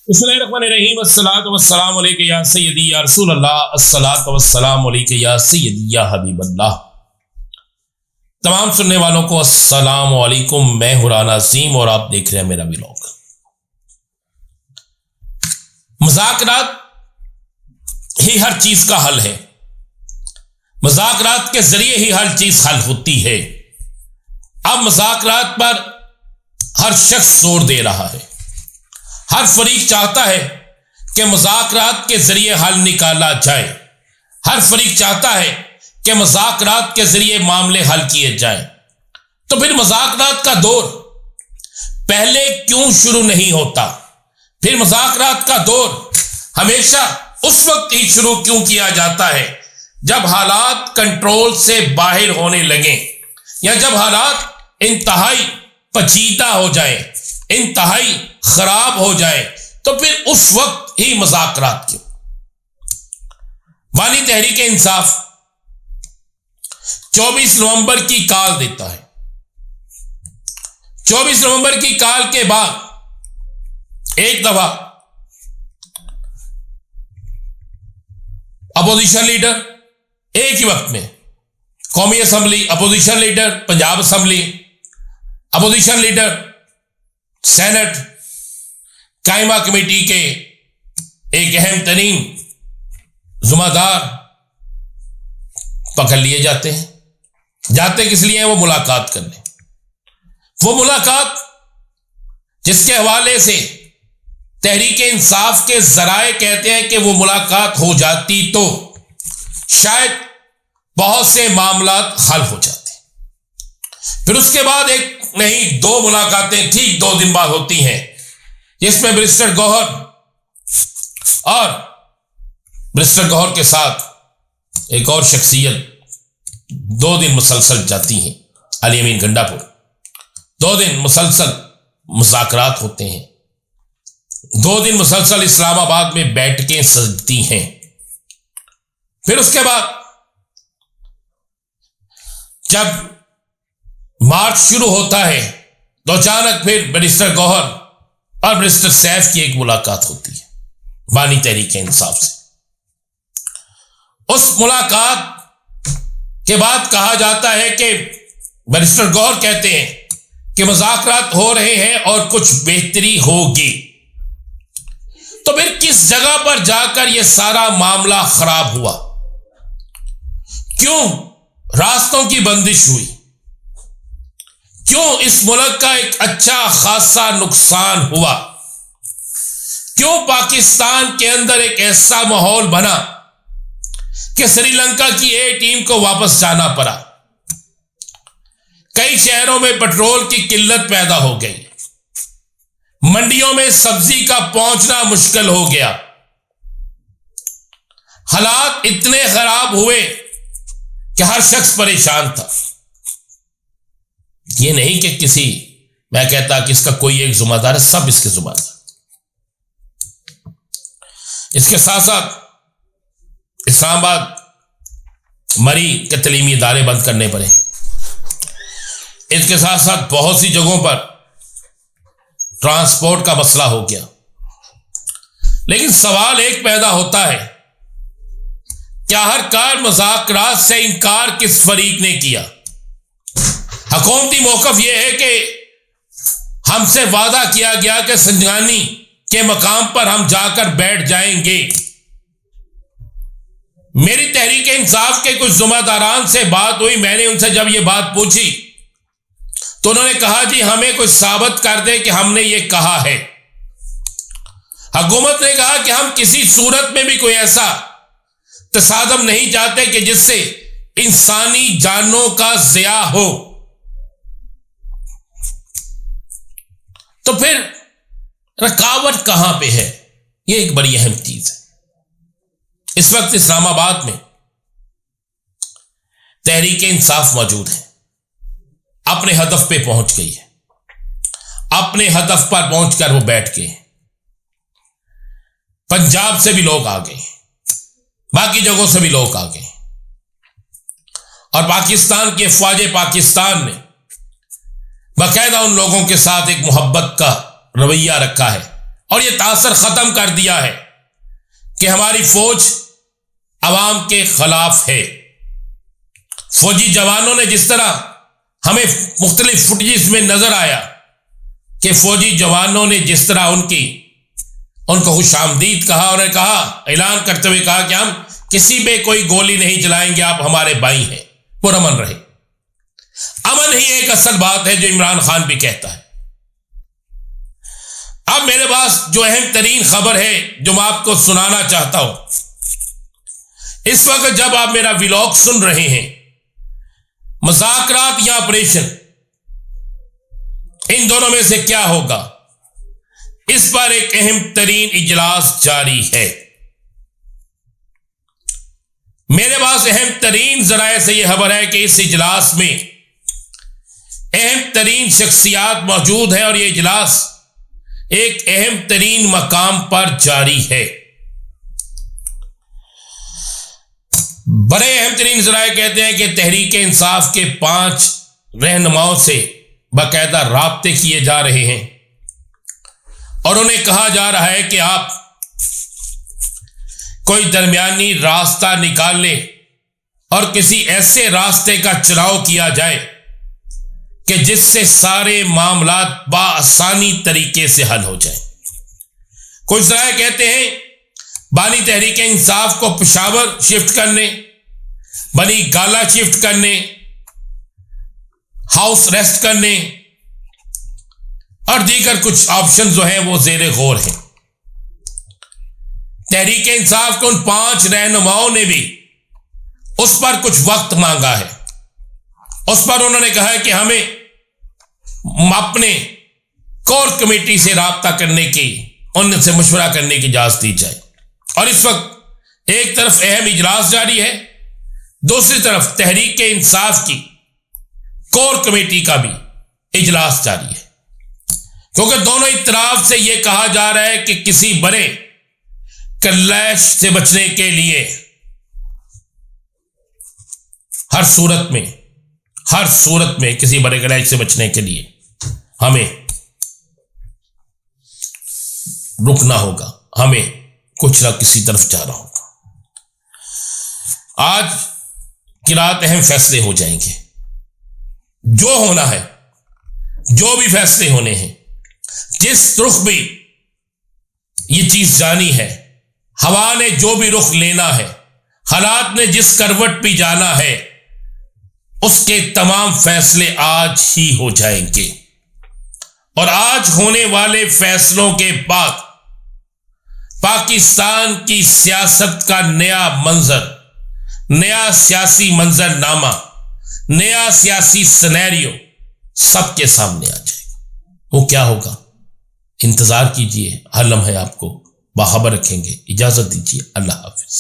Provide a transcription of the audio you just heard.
बिस्मिल्लाहिर्रहमानिर्रहीम अस्सलातु वस्सलामु अलैका या सय्यदी या रसूल अल्लाह अस्सलातु वस्सलामु अलैका या सय्यदी या हबीब अल्लाह। तमाम सुनने वालों को अस्सलामु अलैकुम। मैं हूं राना अज़ीम और आप देख रहे हैं मेरा व्लॉग। मुज़ाकरात ही हर चीज का हल है। मुज़ाकरात के जरिए ही हर चीज हल होती है। अब मुज़ाकरात पर हर शख्स जोर दे रहा है। हर फरीक चाहता है कि मुज़ाकरात के जरिए हल निकाला जाए। हर फरीक चाहता है कि मुज़ाकरात के जरिए मामले हल किए जाएं। तो फिर मुज़ाकरात का दौर पहले क्यों शुरू नहीं होता? फिर मुज़ाकरात का दौर हमेशा उस वक्त ही शुरू क्यों किया जाता है जब हालात कंट्रोल से बाहर होने लगे, या जब हालात इंतहाई पेचीदा हो जाए, इंतहाई खराब हो जाए, तो फिर उस वक्त ही मुज़ाकरात क्यों? वाली तहरीक इंसाफ 24 नवंबर की कॉल देता है। 24 नवंबर की कॉल के बाद एक दफा अपोजिशन लीडर एक ही वक्त में कौमी assembly, opposition leader Punjab assembly, opposition leader senate, कायमा कमेटी के एक अहम तरीन जुम्मेदार पकड़ लिए जाते हैं। जाते किस लिए हैं? वो मुलाकात करने। वो मुलाकात जिसके हवाले से तहरीक इंसाफ के जराए कहते हैं कि वो मुलाकात हो जाती तो शायद बहुत से मामलात हल हो जाते। फिर उसके बाद एक नहीं दो मुलाकातें ठीक 2 दिन बाद होती हैं, जिसमें बैरिस्टर गौहर और बैरिस्टर गौहर के साथ एक और शख्सियत 2 दिन मुसलसल जाती हैं अली अमीन गंडापुर। 2 दिन मुसलसल मुज़ाकरात होते हैं। 2 दिन मुसलसल इस्लामाबाद में बैठकें सजती हैं। फिर उसके बाद जब मार्च शुरू होता है तो अचानक फिर बैरिस्टर गौहर और बैरिस्टर सैफ की एक मुलाकात होती है बानी तहरीक इंसाफ से। उस मुलाकात के बाद कहा जाता है कि बैरिस्टर गौहर कहते हैं कि मुज़ाकरात हो रहे हैं और कुछ बेहतरी होगी। तो फिर किस जगह पर जाकर यह सारा मामला खराब हुआ? क्यों रास्तों की बंदिश हुई? क्यों इस मुल्क का एक अच्छा खासा नुकसान हुआ? क्यों पाकिस्तान के अंदर एक ऐसा माहौल बना कि श्रीलंका की ए टीम को वापस जाना पड़ा? कई शहरों में पेट्रोल की किल्लत पैदा हो गई। मंडियों में सब्जी का पहुंचना मुश्किल हो गया। हालात इतने खराब हुए कि हर शख्स परेशान था। ये नहीं कि मैं कहता कि इसका कोई एक जुम्मेदार है, सब इसके जुम्मेदार। इसके साथ साथ इस्लामाबाद मरी के तलीमी इदारे बंद करने पड़े। इसके साथ साथ बहुत सी जगहों पर ट्रांसपोर्ट का मसला हो गया। लेकिन सवाल एक पैदा होता है, क्या हर कार मुज़ाकरात से इनकार किस फरीक ने किया? हुकूमती मौक़िफ़ यह है कि हमसे वादा किया गया कि संजानी के मकाम पर हम जाकर बैठ जाएंगे। मेरी तहरीक इंसाफ के कुछ जुम्मेदारान से बात हुई। मैंने उनसे जब यह बात पूछी तो उन्होंने कहा, जी हमें कुछ साबित कर दे कि हमने ये कहा है। हुकूमत ने कहा कि हम किसी सूरत में भी कोई ऐसा तसादम नहीं चाहते कि जिससे इंसानी जानों का ज़िया हो। तो फिर रुकावट कहां पे है? यह एक बड़ी अहम चीज है। इस वक्त इस्लामाबाद में तहरीक इंसाफ मौजूद है, अपने हदफ पे पहुंच गई है। अपने हदफ पर पहुंचकर वो बैठ गए। पंजाब से भी लोग आ गए, बाकी जगहों से भी लोग आ गए, और पाकिस्तान के ख्वाजे पाकिस्तान ने बाकायदा उन लोगों के साथ एक मोहब्बत का रवैया रखा है और यह तासर खत्म कर दिया है कि हमारी फौज अवाम के खिलाफ है। फौजी जवानों ने जिस तरह हमें मुख्तलिफ फुटेज में नजर आया कि फौजी जवानों ने जिस तरह उनको खुशामदीद कहा और कहा, ऐलान करते हुए कहा कि हम किसी पे कोई गोली नहीं चलाएंगे, आप हमारे भाई हैं, पुरअमन रहे। अमन ही एक असल बात है जो इमरान खान भी कहता है। अब मेरे पास जो अहम तरीन खबर है जो मैं आपको सुनाना चाहता हूं, इस वक्त जब आप मेरा व्लॉग सुन रहे हैं, मुज़ाकरात या ऑपरेशन, इन दोनों में से क्या होगा, इस पर एक अहम तरीन इजलास जारी है। मेरे पास अहम तरीन जराए से यह खबर है कि इस इजलास में अहम तरीन शख्सियात मौजूद हैं और यह इजलास एक अहम तरीन मकाम पर जारी है। बड़े अहम तरीन जराए कहते हैं कि तहरीक इंसाफ के 5 रहनुमाओं से बाकायदा राब्ते किए जा रहे हैं और उन्हें कहा जा रहा है कि आप कोई दरमियानी रास्ता निकाल लें और किसी ऐसे रास्ते का चुनाव किया जाए कि जिससे सारे मामलात बाआसानी तरीके से हल हो जाए। कुछ जराए कहते हैं बानी तहरीक इंसाफ को पेशावर शिफ्ट करने, बनी गाला शिफ्ट करने, हाउस रेस्ट करने और दीगर कुछ ऑप्शन जो हैं वो जेर गौर हैं। तहरीक इंसाफ के उन 5 रहनुमाओं ने भी उस पर कुछ वक्त मांगा है। उस पर उन्होंने कहा है कि हमें अपने कोर कमेटी से राब्ता करने की, उनसे मशवरा करने की इजाजत दी जाए। और इस वक्त एक तरफ अहम इजलास जारी है, दूसरी तरफ तहरीक इंसाफ की कोर कमेटी का भी इजलास जारी है, क्योंकि दोनों इतराफ से यह कहा जा रहा है कि किसी बड़े क्लैश से बचने के लिए हर सूरत में किसी बड़े क्लैश से बचने के लिए हमें रुकना होगा, हमें कुछ ना किसी तरफ जाना होगा। आज की रात अहम फैसले हो जाएंगे। जो होना है, जो भी फैसले होने हैं, जिस रुख में ये चीज जानी है, हवा ने जो भी रुख लेना है, हालात ने जिस करवट पे जाना है, उसके तमाम फैसले आज ही हो जाएंगे। और आज होने वाले फैसलों के बाद पाकिस्तान की सियासत का नया मंजर, नया सियासी मंजरनामा, नया सियासी सिनेरियो सबके सामने आ जाएगा। वो क्या होगा, इंतजार कीजिए। हर लम्हे आपको बाखबर रखेंगे। इजाजत दीजिए। अल्लाह हाफिज।